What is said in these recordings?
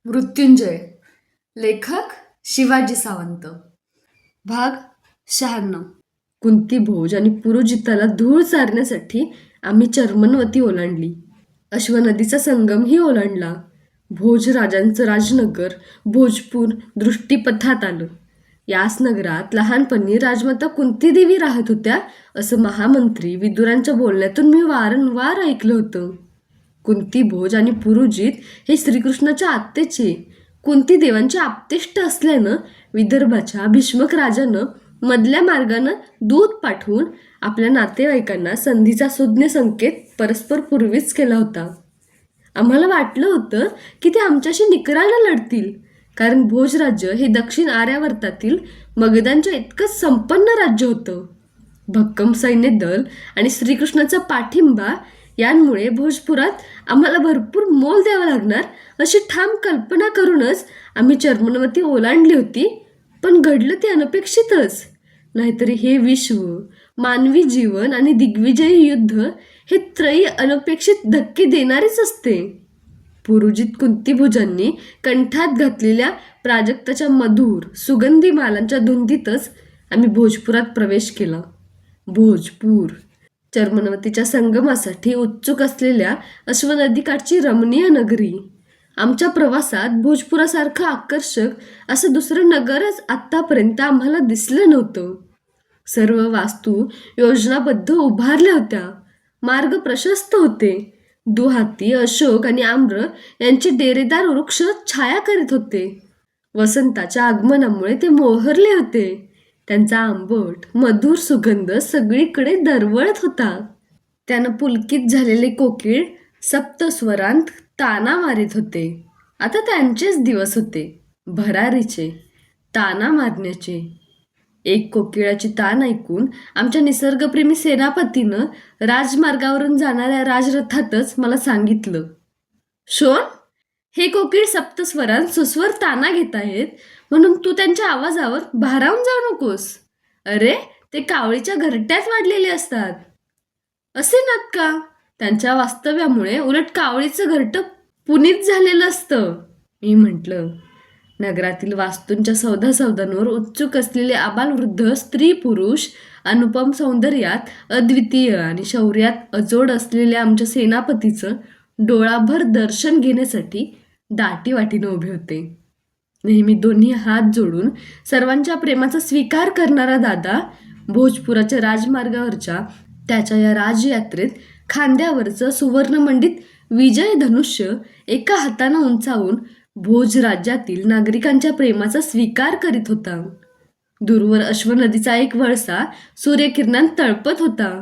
मृत्युंजय. लेखक शिवाजी सावंत. भाग 96. कुंती भोज आणि पुरोजिताला धूळ चारण्यासाठी आम्ही चर्मनवती ओलांडली. अश्वनदीचा संगमही ओलांडला. भोज राजांचं राजनगर भोजपूर दृष्टीपथात आलं. याच नगरात लहानपणी राजमाता कुंतीदेवी राहत होत्या असं महामंत्री विदुरांच्या बोलण्यातून मी वारंवार ऐकलं होतं. कुंती भोज आणि पुरोजित हे श्रीकृष्णाच्या आत्तेचे कुंती देवांचे आप्तेष्ट असल्यानं विदर्भाच्या भीष्मक राजानं मधल्या मार्गानं दूत पाठवून आपल्या नातेवाईकांना संधीचा सुज्ञ संकेत परस्पर पूर्वीच केला होता. आम्हाला वाटलं होतं की ते आमच्याशी निकरानं लढतील, कारण भोज राज्य हे दक्षिण आर्यावर्तातील मगधांच्या इतकंच संपन्न राज्य होतं. भक्कम सैन्य दल आणि श्रीकृष्णाचा पाठिंबा यांमुळे भोजपुरात आम्हाला भरपूर मोल द्यावा लागणार अशी ठाम कल्पना करूनच आम्ही चर्मनवती ओलांडली होती. पण घडलं ते अनपेक्षितच. नाहीतरी हे विश्व, मानवी जीवन आणि दिग्विजयी युद्ध हे त्रयी अनपेक्षित धक्के देणारेच असते. पुरोजित कुंतीभोजांनी कंठात घातलेल्या प्राजक्ताच्या मधुर सुगंधी मालांच्या धुंदीतच आम्ही भोजपुरात प्रवेश केला. भोजपूर चर्मनवतीच्या संगमासाठी उत्सुक असलेल्या अश्वनदीकाठची रमणीय नगरी. आमच्या प्रवासात भोजपुरासारखं आकर्षक असं दुसरं नगरच आत्तापर्यंत आम्हाला दिसलं नव्हतं. सर्व वास्तू योजनाबद्ध उभारल्या होत्या. मार्ग प्रशस्त होते. दुहाती अशोक आणि आम्र यांचे डेरेदार वृक्ष छाया करीत होते. वसंताच्या आगमनामुळे ते मोहरले होते. त्यांचा आंबट मधुर सुगंध सगळीकडे दरवळत होता. त्यानं पुलकित झालेले कोकिळ सप्तस्वरांत ताना मारित होते. आता त्यांचेच दिवस होते, भरारीचे, ताना मारण्याचे. एक कोकिळाची तान ऐकून आमच्या निसर्गप्रेमी सेनापतीनं राजमार्गावरून जाणाऱ्या राजरथातच मला सांगितलं, शोन, हे कोकिळ सप्तस्वरांत सुस्वर ताना घेत आहेत, म्हणून तू त्यांच्या आवाजावर भारावून जाऊ नकोस. अरे, ते कावळीच्या घरट्यात वाढलेले असतात. असे नात का? त्यांच्या वास्तव्यामुळे उलट कावळीचं घरटं पुनीत झालेलं असतं, मी म्हटलं. नगरातील वास्तूंच्या सौदांवर उत्सुक असलेले आबालवृद्ध स्त्री पुरुष, अनुपम सौंदर्यात अद्वितीय आणि शौर्यात अजोड असलेल्या आमच्या सेनापतीचं डोळाभर दर्शन घेण्यासाठी दाटीवाटीनं उभे होते. नेहमी दोन्ही हात जोडून सर्वांच्या प्रेमाचा स्वीकार करणारा दादा भोजपुराच्या राजमार्गावरच्या त्याच्या या राजयात्रेत खांद्यावरचं सुवर्णमंडित विजय धनुष्य एका हातानं उंचावून भोज राज्यातील नागरिकांच्या प्रेमाचा स्वीकार करीत होता. दूरवर अश्वनदीचा एक वळसा सूर्यकिरणांत तळपत होता.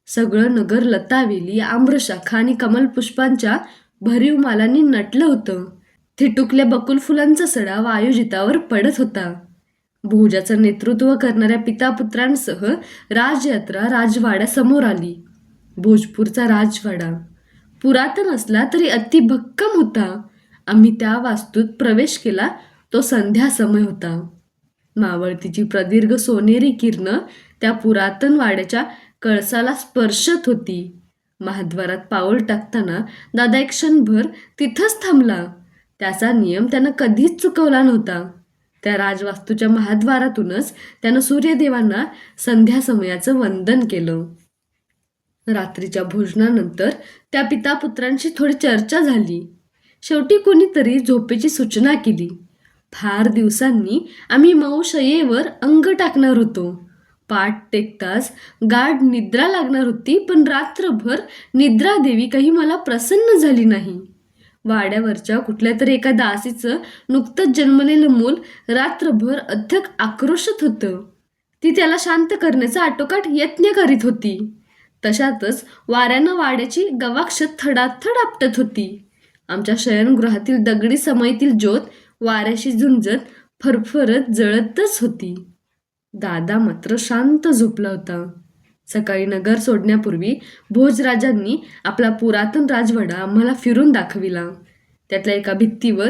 सगळं नगर लतावेली, आम्रशाखा आणि कमलपुष्पांच्या भरीव मालांनी नटलं होतं. थिटुकल्या बकुल फुलांचा सडा वायुजितावर पडत होता. भोजाचं नेतृत्व करणाऱ्या पितापुत्रांसह राजयात्रा राजवाड्यासमोर आली. भोजपूरचा राजवाडा पुरातन असला तरी अतिभक्कम होता. आम्ही त्या वास्तूत प्रवेश केला तो संध्या समय होता. मावळतीची प्रदीर्घ सोनेरी किरणं त्या पुरातन वाड्याच्या कळसाला स्पर्शत होती. महाद्वारात पाऊल टाकताना दादा एक क्षणभर तिथंच थांबला. त्याचा नियम त्यानं कधीच चुकवला नव्हता. त्या राजवास्तूच्या महाद्वारातूनच त्यानं सूर्यदेवांना संध्या समयाचं वंदन केलं. रात्रीच्या भोजनानंतर त्या पितापुत्रांशी थोडी चर्चा झाली. शेवटी कोणीतरी झोपेची सूचना केली. फार दिवसांनी आम्ही मऊ शय्येवर अंग टाकणार होतो. पाठ टेकताच गाढ निद्रा लागणार होती, पण रात्रभर निद्रादेवी काही मला प्रसन्न झाली नाही. वाड्यावरच्या कुठल्या तरी एका दासीचं नुकतंच जन्मलेलं मूल रात्रभर अथक आक्रोशत होतं. ती त्याला शांत करण्याचा आटोकाट यत्न करीत होती. तशातच वाऱ्यानं वाड्याची गवाक्षत थडाथड आपटत होती. आमच्या शयनगृहातील दगडी समयीतील ज्योत वाऱ्याशी झुंजत फरफरत जळतच होती. दादा मात्र शांत झोपला होता. सकाळी नगर सोडण्यापूर्वी भोजराजांनी आपला पुरातन राजवाडा आम्हाला फिरून दाखविला. त्यातल्या एका भित्तीवर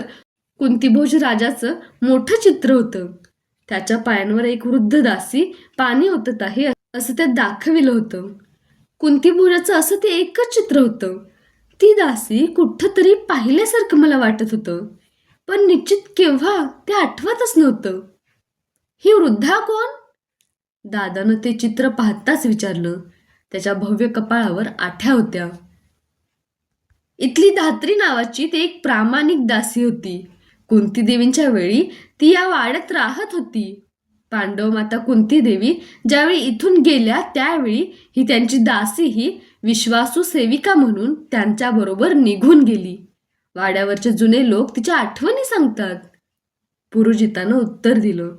कुंतीभोज राजाचं मोठं चित्र होतं. त्याच्या पायांवर एक वृद्ध दासी पाणी ओतत आहे असं त्यात दाखविलं होतं. कुंतीभोजाचं असं ते एकच चित्र होतं. ती दासी कुठं तरी पाहिल्यासारखं मला वाटत होतं. पण निश्चित केव्हा ते आठवतच नव्हतं. ही वृद्धा कोण? दादानं ते चित्र पाहताच विचारलं. त्याच्या भव्य कपाळावर आठ्या होत्या. इथली धात्री नावाची ती एक प्रामाणिक दासी होती. कुंती देवींच्या वेळी ती या वाड्यात राहत होती. पांडव माता कुंती देवी ज्यावेळी इथून गेल्या त्यावेळी ही त्यांची दासी ही विश्वासू सेविका म्हणून त्यांच्याबरोबर निघून गेली. वाड्यावरचे जुने लोक तिच्या आठवणी सांगतात. पुरोजितानं उत्तर दिलं.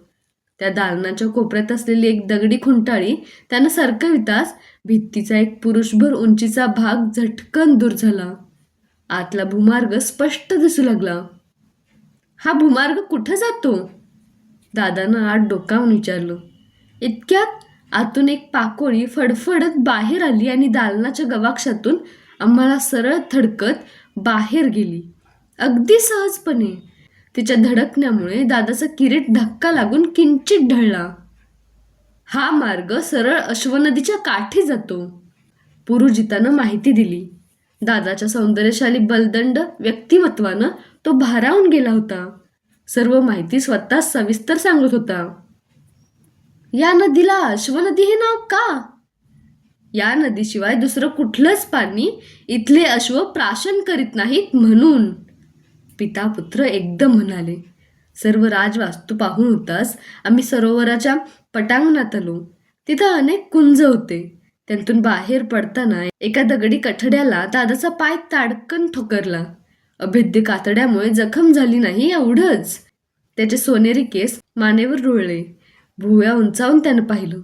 त्या दालनाच्या कोपऱ्यात असलेली एक दगडी खुंटाळी त्यानं सरकविताच भित्तीचा एक पुरुषभर उंचीचा भाग झटकन दूर झाला. आतला भूमार्ग स्पष्ट दिसू लागला. हा भूमार्ग कुठं जातो? दादानं आत डोकावून विचारलं. इतक्यात आतून एक पाकोळी फडफडत बाहेर आली आणि दालनाच्या गवाक्षातून आम्हाला सरळ थडकत बाहेर गेली. अगदी सहजपणे. तिच्या धडकण्यामुळे दादाचा किरीट धक्का लागून किंचित ढळला. हा मार्ग सरळ अश्वनदीच्या काठी जातो. पुरोजितानं माहिती दिली. दादाच्या सौंदर्यशाली बलदंड व्यक्तिमत्वानं तो भारावून गेला होता. सर्व माहिती स्वतः सविस्तर सांगत होता. या नदीला अश्वनदी हे नाव का? या नदीशिवाय दुसरं कुठलंच पाणी इथले अश्व प्राशन करीत नाहीत म्हणून, पिता पुत्र एकदम म्हणाले. सर्व राजवास्तू पाहून होताच आम्ही सरोवराच्या पटांगणात आलो. तिथं अनेक कुंज होते. त्यांतून बाहेर पडताना एका दगडी कठड्याला दादाचा पाय ताडकन ठोकरला. अभेद्य कातड्यामुळे जखम झाली नाही एवढंच. त्याचे सोनेरी केस मानेवर रुळले. भुवया उंचावून त्यानं पाहिलं.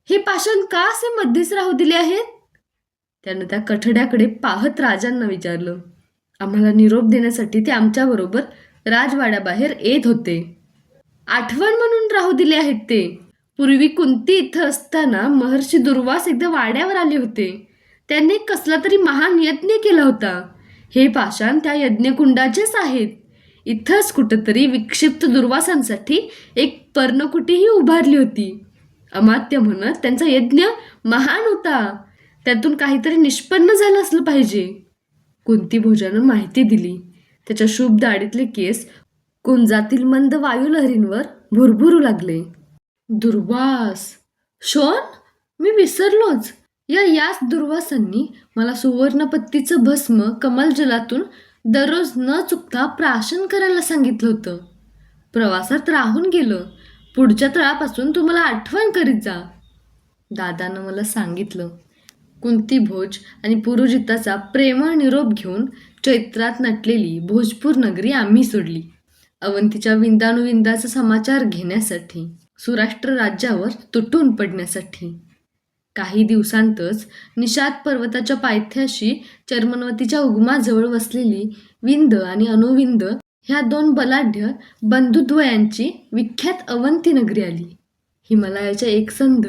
हे पाषाण का असे मध्येच राहू दिले आहेत? त्यानं त्या कठड्याकडे पाहत राजांना विचारलं. आम्हाला निरोप देण्यासाठी ते आमच्याबरोबर राजवाड्याबाहेर येत होते. आठवण म्हणून राहू दिले आहेत ते. पूर्वी कुंती इथं असताना महर्षी दुर्वास एकदा वाड्यावर आले होते. त्यांनी कसला तरी महान यज्ञ केला होता. हे पाषाण त्या यज्ञकुंडाचेच आहेत. इथंच कुठंतरी विक्षिप्त दुर्वासांसाठी एक पर्णकुटीही उभारली होती. अमात्य म्हणत त्यांचा यज्ञ महान होता. त्यातून काहीतरी निष्पन्न झालं असलं पाहिजे. कुंती भोजानं माहिती दिली. त्याच्या शुभ दाढीतले केस कुंजातील मंद वायुलहरींवर भुरभुरू लागले. दुर्वास, शोन, मी विसरलोच. याच दुर्वासांनी मला सुवर्णपत्तीचं भस्म कमलजलातून दररोज न चुकता प्राशन करायला सांगितलं होतं. प्रवासात राहून गेलं. पुढच्या तळापासून तू मला आठवण करीत जा. दादानं मला सांगितलं. कुंती भोज आणि पुरोजिताचा प्रेमळ निरोप घेऊन चैत्रात नटलेली भोजपूर नगरी आम्ही सोडली. अवंतीच्या विंदानुविंदाचा समाचार घेण्यासाठी, सुराष्ट्र राज्यावर तुटून पडण्यासाठी. काही दिवसांतच निषाद पर्वताच्या पायथ्याशी चर्मनवतीच्या उगमाजवळ वसलेली विंद आणि अनुविंद ह्या दोन बलाढ्य बंधुद्वयांची विख्यात अवंती नगरी आली. हिमालयाच्या एकसंध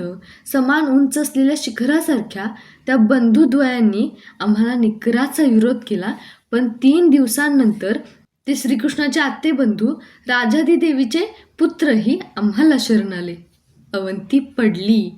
समान उंच असलेल्या शिखरासारख्या त्या बंधुद्वयांनी आम्हाला निकराचा विरोध केला. पण 3 दिवसांनंतर ते श्रीकृष्णाचे आत्तेबंधू राजादी देवीचे पुत्रही आम्हाला शरण आले. अवंती पडली.